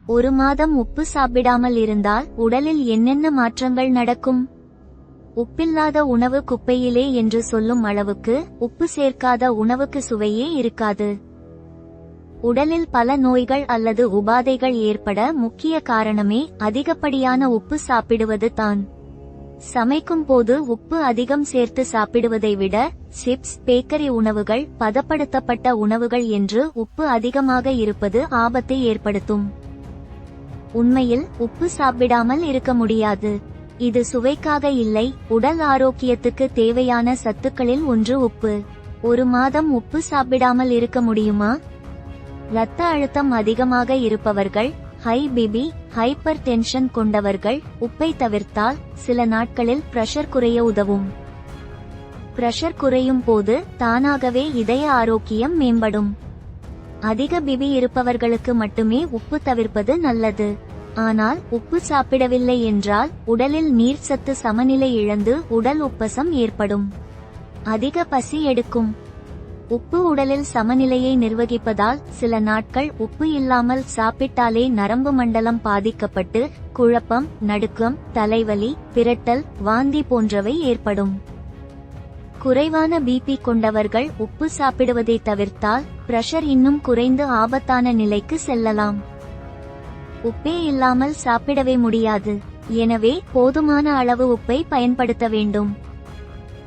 ஒரு மாதம் உப்பு சாப்பிடாமல் இருந்தால் உடலில் என்னென்ன மாற்றங்கள் நடக்கும்? உப்பில்லாத உணவு குப்பையிலே என்று சொல்லும் அளவுக்கு உப்பு சேர்க்காத உணவுக்கு சுவையே இருக்காது. உடலில் பல நோய்கள் அல்லது உபாதைகள் ஏற்பட முக்கிய காரணமே அதிகப்படியான உப்பு சாப்பிடுவது தான். சமைக்கும் போது உப்பு அதிகம் சேர்த்து சாப்பிடுவதை விட சிப்ஸ், பேக்கரி உணவுகள், பதப்படுத்தப்பட்ட உணவுகள் என்று உப்பு அதிகமாக இருப்பது ஆபத்தை ஏற்படுத்தும். உண்மையில் உப்பு சாப்பிடாமல் இருக்க முடியாது. இது சுவைக்காக இல்லை, உடல் ஆரோக்கியத்துக்கு தேவையான சத்துக்களில் ஒன்று உப்பு. ஒரு மாதம் உப்பு சாப்பிடாமல் இருக்க முடியுமா? இரத்த அழுத்தம் அதிகமாக இருப்பவர்கள், ஹை பிபி, ஹைப்பர் டென்ஷன் கொண்டவர்கள் உப்பை தவிர்த்தால் சில நாட்களில் பிரஷர் குறைய உதவும். பிரஷர் குறையும் போது தானாகவே இதய ஆரோக்கியம் மேம்படும். அதிக பிபி இருப்பவர்களுக்கு மட்டுமே உப்பு தவிர்ப்பது நல்லது. ஆனால் உப்பு சாப்பிடவில்லை என்றால் உடலில் நீர்ச்சத்து சமநிலை இழந்து உடல் உப்பசம் ஏற்படும். அதிக பசி எடுக்கும். உப்பு உடலில் சமநிலையை நிர்வகிப்பதால் சில நாட்கள் உப்பு இல்லாமல் சாப்பிட்டாலே நரம்பு மண்டலம் பாதிக்கப்பட்டு குழப்பம், நடுக்கம், தலைவலி, பிரட்டல், வாந்தி போன்றவை ஏற்படும். குறைவான பிபி கொண்டவர்கள் உப்பு சாப்பிடுவதை தவிர்த்தால் பிரஷர் இன்னும் குறைந்து ஆபத்தான நிலைக்கு செல்லலாம். உப்பே இல்லாமல் சாப்பிடவே முடியாது. எனவே போதுமான அளவு உப்பை பயன்படுத்த வேண்டும்.